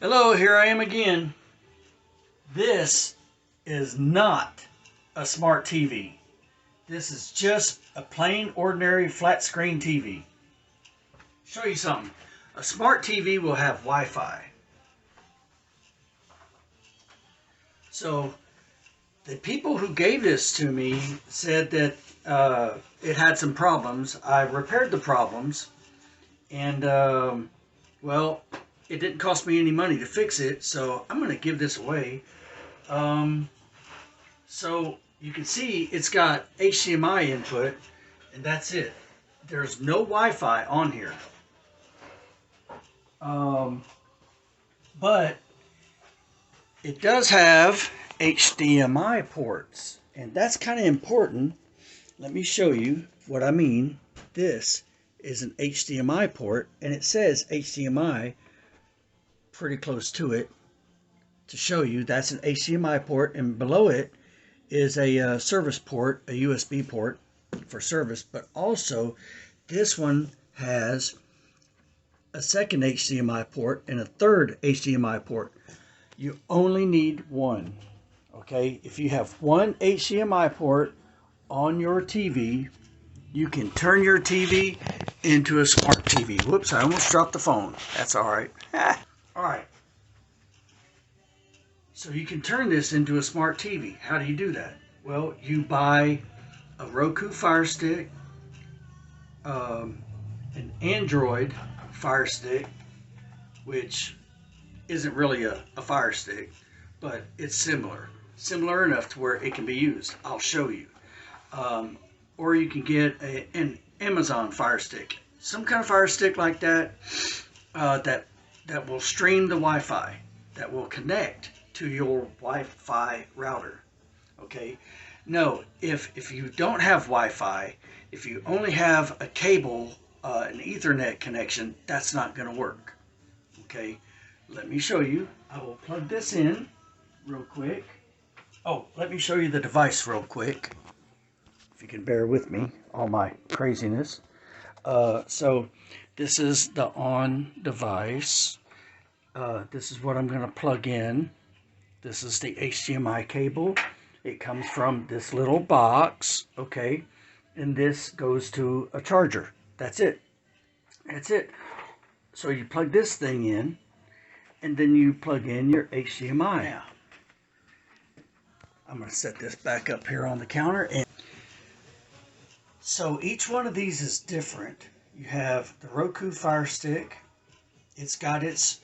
Hello, here I am again. This is not a smart TV. This is just a plain, ordinary, flat screen TV. Show you something. A smart TV will have Wi-Fi. So, the people who gave this to me said that it had some problems. I repaired the problems, and well, it didn't cost me any money to fix it, so I'm going to give this away. So you can see it's got HDMI input, and that's it. There's no Wi-Fi on here. But it does have HDMI ports, and that's kind of important. Let me show you what I mean. This is an HDMI port, and it says HDMI pretty close to it to show you that's an HDMI port, and below it is a service port, a USB port for service. But also this one has a second HDMI port and a third HDMI port. You only need one. Okay, if you have one HDMI port on your TV, you can turn your TV into a smart TV. Whoops, I almost dropped the phone. That's all right. All right. So you can turn this into a smart TV. How do you do that? Well, you buy a Roku Fire Stick, an Android Fire Stick, which isn't really a Fire Stick, but it's similar enough to where it can be used. I'll show you. Or you can get an Amazon Fire Stick, some kind of Fire Stick like that, that will stream the Wi-Fi, that will connect to your Wi-Fi router. Okay. No, if you don't have Wi-Fi, if you only have a cable, an Ethernet connection, that's not going to work. Okay. Let me show you. I will plug this in real quick. Oh, let me show you the device real quick, if you can bear with me, all my craziness. So this is the on device. This is what I'm going to plug in. This is the HDMI cable. It comes from this little box, okay? And this goes to a charger. That's it. That's it. So you plug this thing in, and then you plug in your HDMI. Now, I'm going to set this back up here on the counter. And so each one of these is different. You have the Roku Fire Stick. It's got its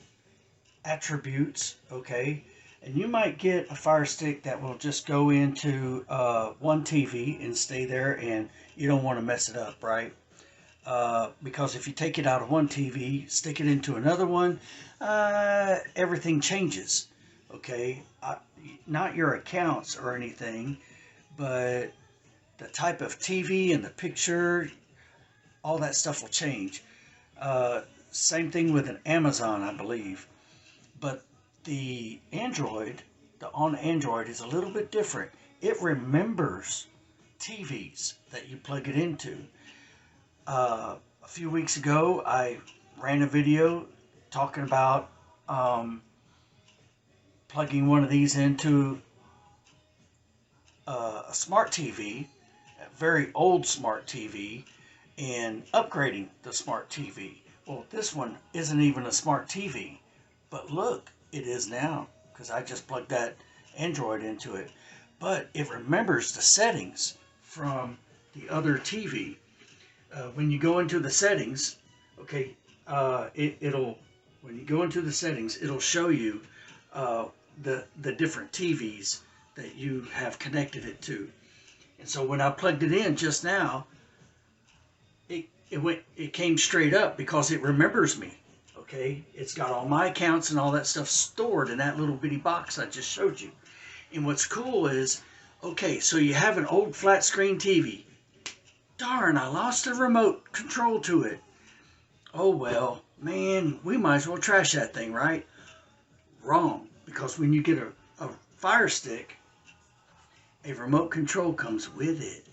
attributes, okay? And you might get a Fire Stick that will just go into one TV and stay there, and you don't want to mess it up, right? Because if you take it out of one TV, stick it into another one, everything changes, okay? Not your accounts or anything, but the type of TV and the picture, all that stuff will change. Same thing with an Amazon, I believe. But the Android, on Android, is a little bit different. It remembers TVs that you plug it into. A few weeks ago, I ran a video talking about plugging one of these into a smart TV, a very old smart TV, and upgrading the smart TV. Well, this one isn't even a smart TV, but look, it is now, because I just plugged that Android into it. But it remembers the settings from the other TV. When you go into the settings, okay, when you go into the settings, it'll show you the different TVs that you have connected it to. And so when I plugged it in just now, it came straight up because it remembers me. Okay, it's got all my accounts and all that stuff stored in that little bitty box I just showed you. And what's cool is, okay, so you have an old flat screen TV. Darn, I lost the remote control to it. Oh well, man, we might as well trash that thing, right? Wrong, because when you get a Fire Stick, a remote control comes with it.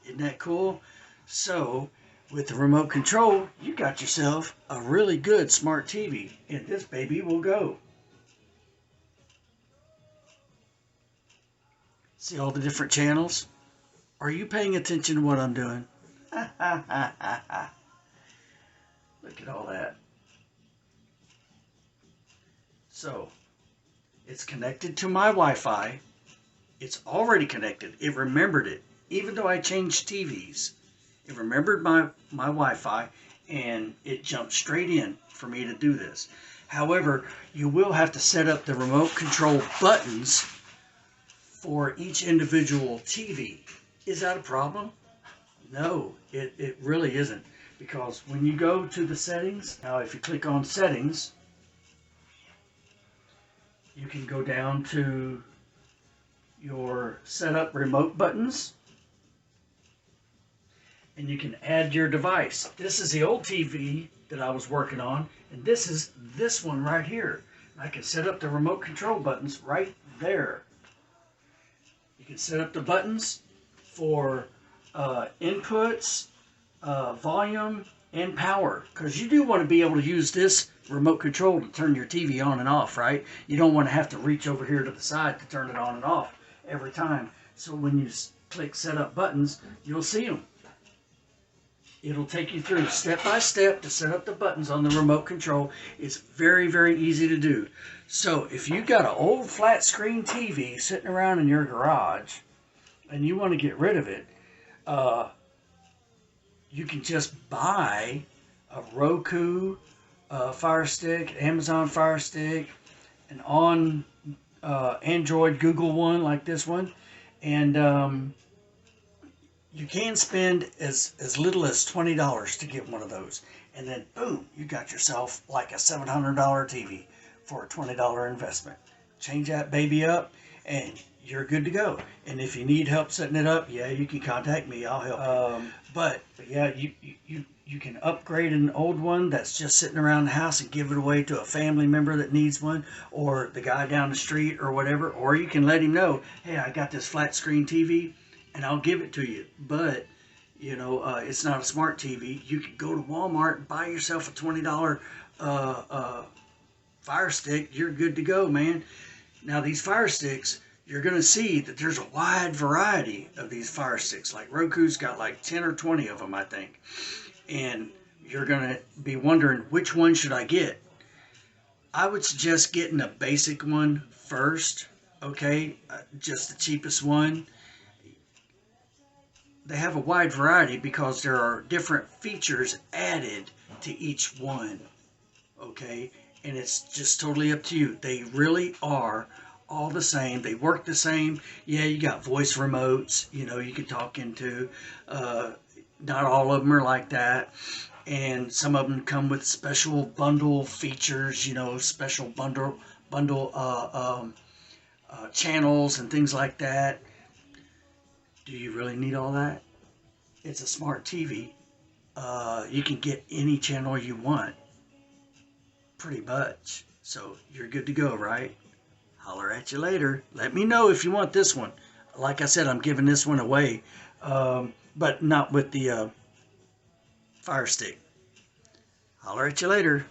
Isn't that cool? So With the remote control, you got yourself a really good smart TV, and this baby will go. See all the different channels? Are you paying attention to what I'm doing? Look at all that. So, it's connected to my Wi-Fi. It's already connected. It remembered it. Even though I changed TVs, it remembered my Wi-Fi, and it jumped straight in for me to do this. However, you will have to set up the remote control buttons for each individual TV. Is that a problem? No, it really isn't. Because when you go to the settings, now if you click on settings, you can go down to your setup remote buttons, and you can add your device. This is the old TV that I was working on, and this is this one right here. I can set up the remote control buttons right there. You can set up the buttons for inputs, volume, and power, because you do want to be able to use this remote control to turn your TV on and off, right? You don't want to have to reach over here to the side to turn it on and off every time. So when you click set up buttons, you'll see them. It'll take you through step by step to set up the buttons on the remote control. It's very, very easy to do. So if you've got an old flat screen TV sitting around in your garage and you want to get rid of it, you can just buy a Roku Fire Stick, Amazon Fire Stick, an on Android Google one like this one, and you can spend as little as $20 to get one of those, and then boom, you got yourself like a $700 TV for a $20 investment. Change that baby up and you're good to go. And if you need help setting it up, yeah, you can contact me. I'll help you. But yeah, you can upgrade an old one that's just sitting around the house and give it away to a family member that needs one, or the guy down the street or whatever. Or you can let him know, hey, I got this flat screen TV and I'll give it to you. But you know, it's not a smart TV. You can go to Walmart and buy yourself a $20 Fire Stick. You're good to go, man. Now these Fire Sticks, you're going to see that there's a wide variety of these Fire Sticks. Like Roku's got like 10 or 20 of them, I think. And you're going to be wondering, which one should I get? I would suggest getting a basic one first, okay? Just the cheapest one. They have a wide variety because there are different features added to each one, okay? And it's just totally up to you. They really are all the same. They work the same. Yeah, you got voice remotes, you know, you can talk into. Not all of them are like that. And some of them come with special bundle features, you know, special bundle channels and things like that. Do you really need all that? It's a smart TV. You can get any channel you want, pretty much. So you're good to go, right? Holler at you later. Let me know if you want this one. Like I said, I'm giving this one away, but not with the Fire Stick. Holler at you later.